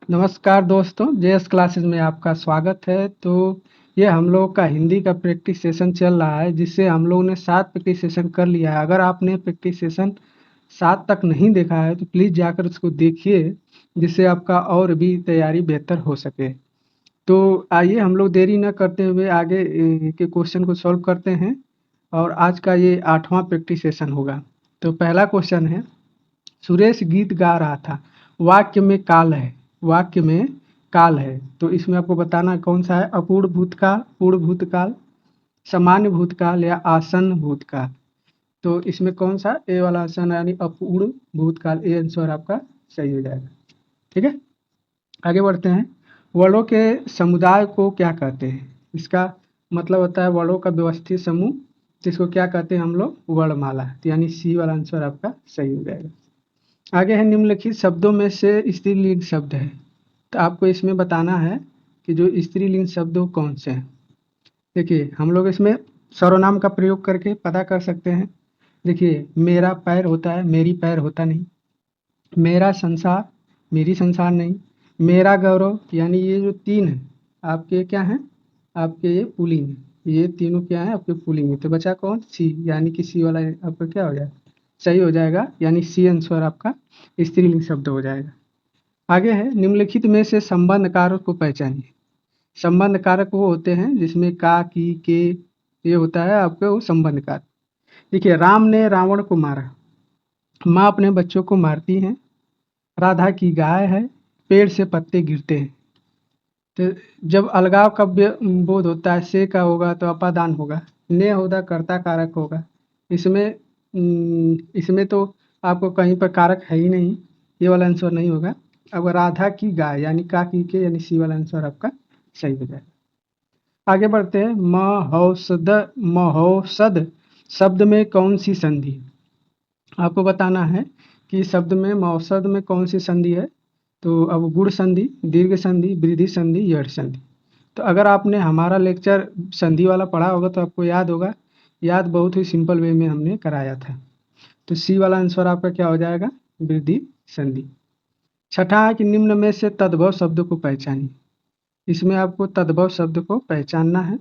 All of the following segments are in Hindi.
नमस्कार दोस्तों, जेएस क्लासेस में आपका स्वागत है। तो ये हम लोग का हिंदी का प्रैक्टिस सेशन चल रहा है, जिससे हम लोगों ने 7 प्रैक्टिस सेशन कर लिया है। अगर आपने प्रैक्टिस सेशन 7 तक नहीं देखा है तो प्लीज़ जाकर उसको देखिए, जिससे आपका और भी तैयारी बेहतर हो सके। तो आइए हम लोग देरी न करते हुए आगे के क्वेश्चन को सॉल्व करते हैं। और आज का ये 8वां प्रैक्टिस सेशन होगा। तो पहला क्वेश्चन है, सुरेश गीत गा रहा था, वाक्य में काल है। वाक्य में काल है, तो इसमें आपको बताना कौन सा है। अपूर्ण भूतकाल, पूर्ण भूतकाल, सामान्य भूतकाल या आसन्न भूतकाल। तो इसमें कौन सा ए वाला ऑप्शन है, यानी अपूर्ण भूतकाल। ए आंसर आपका सही हो जाएगा। ठीक है, आगे बढ़ते हैं। वर्णों के समुदाय को क्या कहते हैं। इसका मतलब होता है वर्णों का व्यवस्थित समूह, जिसको क्या कहते हैं हम लोग, वर्णमाला। तो यानी सी वाला आंसर आपका सही हो जाएगा। आगे है, निम्नलिखित शब्दों में से स्त्रीलिंग शब्द है। तो आपको इसमें बताना है कि जो स्त्रीलिंग शब्द वो कौन से हैं। देखिए, हम लोग इसमें सर्वनाम का प्रयोग करके पता कर सकते हैं। देखिए, मेरा पैर होता है, मेरी पैर होता नहीं। मेरा संसार, मेरी संसार नहीं। मेरा गौरव, यानी ये जो तीन है आपके क्या हैं, आपके ये पुल्लिंग है। ये तीनों क्या है, आपके पुल्लिंग है। तो बचा कौन, सी, यानी कि सी वाला आपका क्या हो जाएगा, सही हो जाएगा। यानी सी आंसर आपका स्त्रीलिंग शब्द हो जाएगा। आगे है, निम्नलिखित में से संबंध कारक को पहचानिए। संबंध कारक वो होते हैं जिसमें का, की, के, ये होता है आपके वो संबंध कारक। देखिए, राम ने रावण को मारा, माँ अपने बच्चों को मारती हैं, राधा की गाय है, पेड़ से पत्ते गिरते हैं। तो जब अलगाव का बोध होता है, से का होगा तो अपादान होगा, ने होगा कर्ता कारक होगा। इसमें तो आपको कहीं पर कारक है ही नहीं, ये वाला आंसर नहीं होगा। अब राधा की गाय यानी का, की, के, यानी सी वाला आंसर आपका सही हो जाएगा। आगे बढ़ते हैं। महौषध, महौषध शब्द में कौन सी संधि है। आपको बताना है कि शब्द में महौषध में कौन सी संधि है। तो अब गुण संधि, दीर्घ संधि, वृद्धि संधि, यड़ संधि। तो अगर आपने हमारा लेक्चर संधि वाला पढ़ा होगा तो आपको याद होगा। याद बहुत ही सिंपल वे में हमने कराया था। तो सी वाला आंसर आपका क्या हो जाएगा, वृद्धि संधि। छठा है कि निम्न में से तद्भव शब्द को पहचानिए। इसमें आपको तद्भव शब्द को पहचानना है।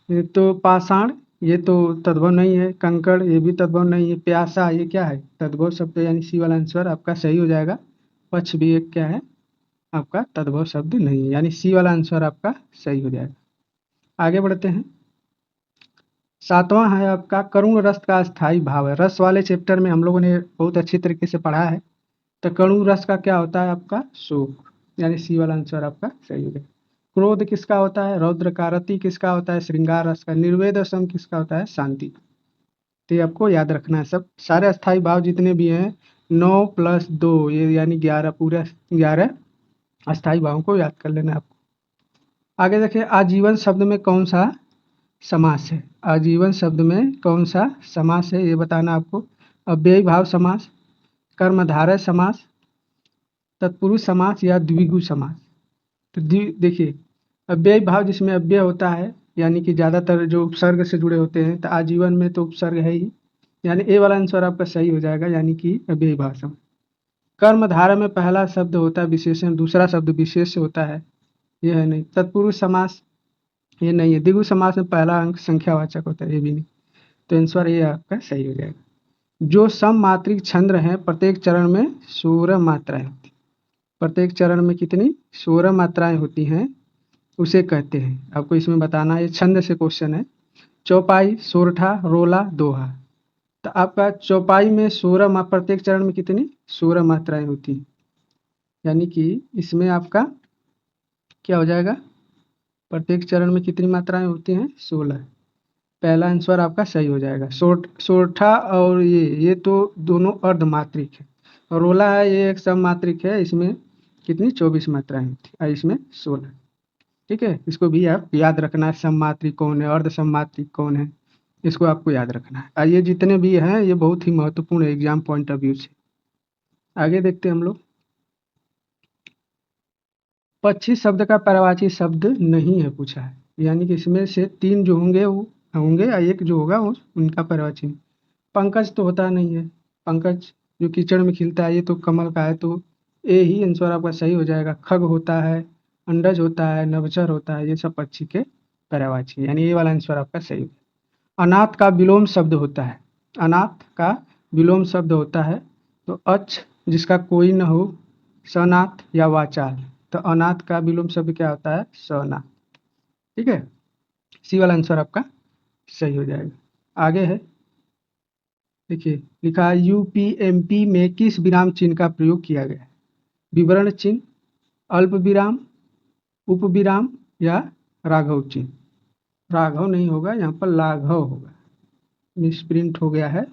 ये तो पाषाण, ये तो तद्भव नहीं है। कंकड़, ये भी तद्भव नहीं है। प्यासा, ये क्या है, तद्भव शब्द, यानी सी वाला आंसर आपका सही हो जाएगा। पक्ष भी एक क्या है, आपका तद्भव शब्द नहीं है, यानी सी वाला आंसर आपका सही हो जाएगा। आगे बढ़ते हैं। सातवां है आपका, करुण रस का स्थायी भाव है। रस वाले चैप्टर में हम लोगों ने बहुत अच्छी तरीके से पढ़ा है। तो करुण रस का क्या होता है आपका, शोक, यानी सी वाला आंसर आपका सही हो जाएगा। क्रोध किसका होता है, रौद्र का। रति किसका होता है, श्रृंगार रस का। निर्वेद और सम किसका होता है, शांति। तो ये आपको याद रखना है। सब सारे अस्थाई भाव जितने भी हैं, 9+2 ये यानी 11, पूरे 11 अस्थाई भावों को याद कर लेना है आपको। आगे देखिए, आजीवन शब्द में कौन सा समास है। आजीवन शब्द में कौन सा समास है, ये बताना आपको। अव्ययी भाव समास, कर्मधारय समास, तत्पुरुष समास या द्विगु समास। तो देखिए, अव्ययी भाव जिसमें अव्यय होता है, यानी कि ज़्यादातर जो उपसर्ग से जुड़े होते हैं, तो आजीवन में तो उपसर्ग है ही, यानी ए वाला आंसर आपका सही हो जाएगा, यानी कि अव्ययी भाव समास। कर्मधारय में पहला शब्द होता है विशेषण, दूसरा शब्द विशेष होता है, ये है नहीं। तत्पुरुष समास ये नहीं है। द्विगु समास में पहला अंक संख्यावाचक होता है, ये भी नहीं। तो आंसर ये आपका सही हो जाएगा। जो सममात्रिक छंद हैं, प्रत्येक चरण में 16 मात्राएं होती हैं। प्रत्येक चरण में कितनी, 16 मात्राएं होती हैं, उसे कहते हैं। आपको इसमें बताना है, ये छंद से क्वेश्चन है। चौपाई, सोरठा, रोला, दोहा। तो आपका चौपाई में 16 प्रत्येक चरण में कितनी, 16 मात्राएं होती हैं, यानी कि इसमें आपका क्या हो जाएगा, प्रत्येक चरण में कितनी मात्राएं होती हैं, 16। पहला आंसर आपका सही हो जाएगा। सोरठा और ये तो दोनों अर्धमात्रिक है। और रोला है, ये एक सममात्रिक है। इसमें कितनी, 24 मात्राएं होती है, और इसमें 16। ठीक है, इसको भी आप याद रखना है। सममात्रिक कौन है, अर्ध सममात्रिक कौन है, इसको आपको याद रखना है। और ये जितने भी हैं ये बहुत ही महत्वपूर्ण है एग्जाम पॉइंट ऑफ व्यू से। आगे देखते हैं हम लोग। पक्षी शब्द का पर्यायवाची शब्द नहीं है पूछा है, यानी कि इसमें से 3 जो होंगे वो होंगे, या एक जो होगा वो उनका पर्यायवाची। पंकज तो होता नहीं है। पंकज जो कीचड़ में खिलता है, ये तो कमल का है, तो ए ही आंसर आपका सही हो जाएगा। खग होता है, अंडज होता है, नभचर होता है, ये सब पक्षी के पर्यायवाची है, यानी ये वाला आंसर आपका सही है। अनाथ का विलोम शब्द होता है, अनाथ का विलोम शब्द होता है तो अच जिसका कोई न हो, सनाथ या वाचाल, तो अनाथ का विलोम शब्द क्या होता है? सनाथ। ठीक है, सी वाला आंसर आपका सही हो जाएगा। आगे है, देखिए लिखा है यूपीएमपी में किस विराम चिन्ह का प्रयोग किया गया है? विवरण चिन्ह, अल्प विराम, उप विराम या राघव चिन्ह? राघव नहीं होगा, यहाँ पर लाघव होगा, मिसप्रिंट हो गया है।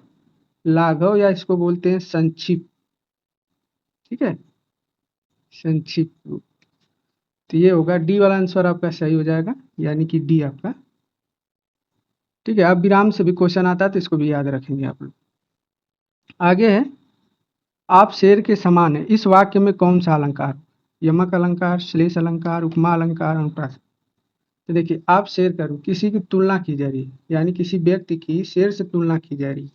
लाघव या इसको बोलते हैं संक्षिप्त। ठीक है, संक्षिप्त रूप। तो ये होगा डी वाला आंसर आपका सही हो जाएगा, यानी कि डी आपका। ठीक है, अब विराम से भी क्वेश्चन आता है तो इसको भी याद रखेंगे आप लोग। आगे है, आप शेर के समान है, इस वाक्य में कौन सा अलंकार? यमक अलंकार, श्लेष अलंकार, उपमा अलंकार, अनुप्रास। तो देखिए, आप शेर करो, किसी की तुलना की जा रही है, यानी किसी व्यक्ति की शेर से तुलना की जा रही है।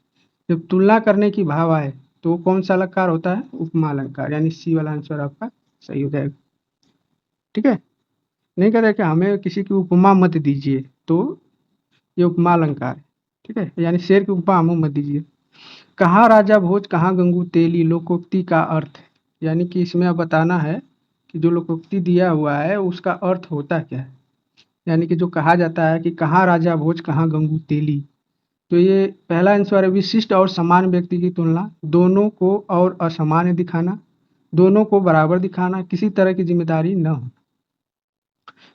जब तुलना करने की भाव आए तो कौन सा अलंकार होता है? उपमा अलंकार, यानी सी वाला आंसर आपका सही हो जाएगा। ठीक है, नहीं कह रहे कि हमें किसी की उपमा मत दीजिए, तो ये उपमा अलंकार है। ठीक है, यानी शेर की उपमा हमें मत दीजिए। कहाँ राजा भोज कहाँ गंगू तेली, लोकोक्ति का अर्थ है, यानी कि इसमें अब बताना है कि जो लोकोक्ति दिया हुआ है उसका अर्थ होता क्या है। यानी कि जो कहा जाता है कि कहाँ राजा भोज कहाँ गंगू तेली, तो ये पहला आंसर है विशिष्ट और समान व्यक्ति की तुलना, दोनों को और असामान्य दिखाना, दोनों को बराबर दिखाना, किसी तरह की जिम्मेदारी न हो,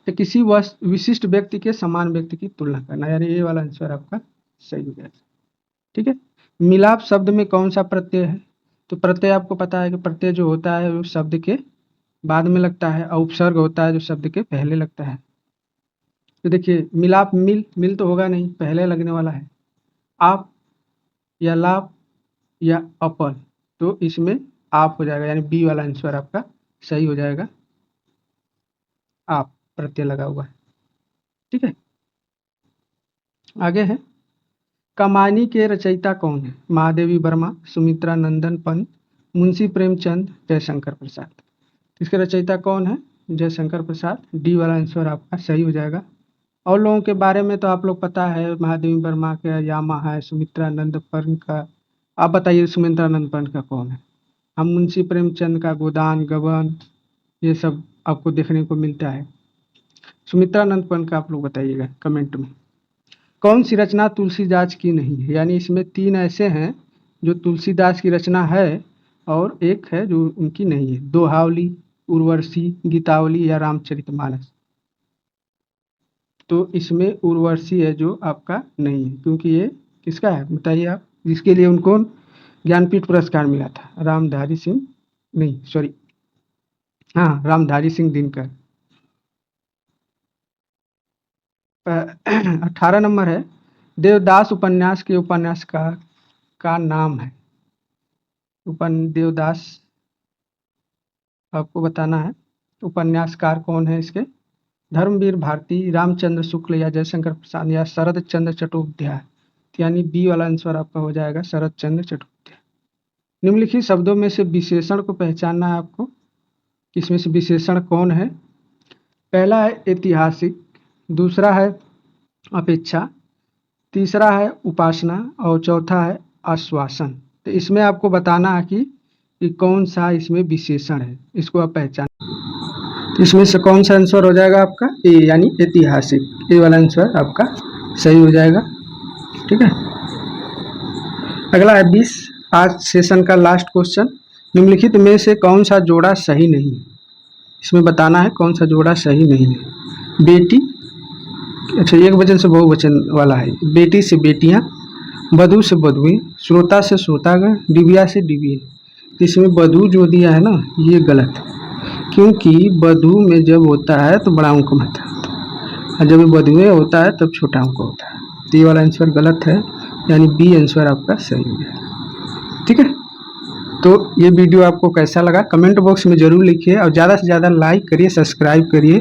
तो किसी विशिष्ट व्यक्ति के समान व्यक्ति की तुलना करना, यानी ये वाला आंसर आपका सही हो जाएगा। ठीक है, मिलाप शब्द में कौन सा प्रत्यय है? तो प्रत्यय आपको पता है कि प्रत्यय जो होता है वो शब्द के बाद में लगता है, और उपसर्ग होता है जो शब्द के पहले लगता है। तो देखिए मिलाप, मिल मिल तो होगा नहीं, पहले लगने वाला है। आप या लाप या अपल, तो इसमें आप हो जाएगा, यानी बी वाला आंसर आपका सही हो जाएगा। आप प्रत्यय लगा हुआ है। ठीक है, आगे है, कमानी के रचयिता कौन है? महादेवी वर्मा, सुमित्रा नंदन पंत, मुंशी प्रेमचंद, जयशंकर प्रसाद। इसके रचयिता कौन है? जयशंकर प्रसाद। डी वाला आंसर आपका सही हो जाएगा। और लोगों के बारे में तो आप लोग पता है, महादेवी वर्मा का यामा है, सुमित्रा नंदपन का, आप बताइए सुमित्रा नंदपन का कौन है? हम मुंशी प्रेमचंद का गोदान गबन, ये सब आपको देखने को मिलता है। सुमित्रा नंदपन का आप लोग बताइएगा कमेंट में। कौन सी रचना तुलसीदास की नहीं है? यानी इसमें तीन ऐसे हैं जो तुलसीदास की रचना है और एक है जो उनकी नहीं है। दोहावली, उर्वशी, गीतावली या रामचरितमानस। तो इसमें उर्वशी है जो आपका नहीं है, क्योंकि ये किसका है बताइए आप, जिसके लिए उनको ज्ञानपीठ पुरस्कार मिला था, रामधारी सिंह, नहीं सॉरी, हाँ रामधारी सिंह दिनकर। 18 नंबर है, देवदास उपन्यास के उपन्यासकार का नाम है। देवदास आपको बताना है, उपन्यासकार कौन है इसके? धर्मवीर भारती, रामचंद्र शुक्ल या जयशंकर प्रसाद या शरद चंद्र चट्टोपाध्याय। यानी बी वाला आंसर आपका हो जाएगा शरद चंद्र चट्टोपाध्याय। निम्नलिखित शब्दों में से विशेषण को पहचानना है आपको, इसमें से विशेषण कौन है? पहला है ऐतिहासिक, दूसरा है अपेक्षा, तीसरा है उपासना और चौथा है आश्वासन। तो इसमें आपको बताना है कि कौन सा इसमें विशेषण है, इसको आप पहचान। तो इसमें से कौन सा आंसर हो जाएगा आपका? ए, यानी ऐतिहासिक। ए वाला आंसर आपका सही हो जाएगा। ठीक है, अगला है 20, आज सेशन का लास्ट क्वेश्चन। निम्नलिखित में से कौन सा जोड़ा सही नहीं है? इसमें बताना है कौन सा जोड़ा सही नहीं है। बेटी, अच्छा एक वचन से बहुवचन वाला है, बेटी से बेटियां, बधू से बधुएं, श्रोता से श्रोतागण, डिबिया से डिबिये। इसमें बधू जो दिया है ना, ये गलत है, क्योंकि बधू में जब होता है तो बड़ा अंक होता है और जब बधुएं होता है तब छोटा अंक होता है। तो ये वाला आंसर गलत है, यानी बी आंसर आपका सही है। ठीक है, तो ये वीडियो आपको कैसा लगा कमेंट बॉक्स में ज़रूर लिखिए और ज़्यादा से ज़्यादा लाइक करिए, सब्सक्राइब करिए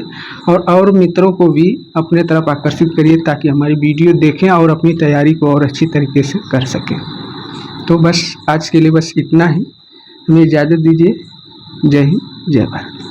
और मित्रों को भी अपने तरफ आकर्षित करिए ताकि हमारी वीडियो देखें और अपनी तैयारी को और अच्छी तरीके से कर सकें। तो बस आज के लिए बस इतना ही, हमें इजाज़त दीजिए। जय हिंद, जय भारत।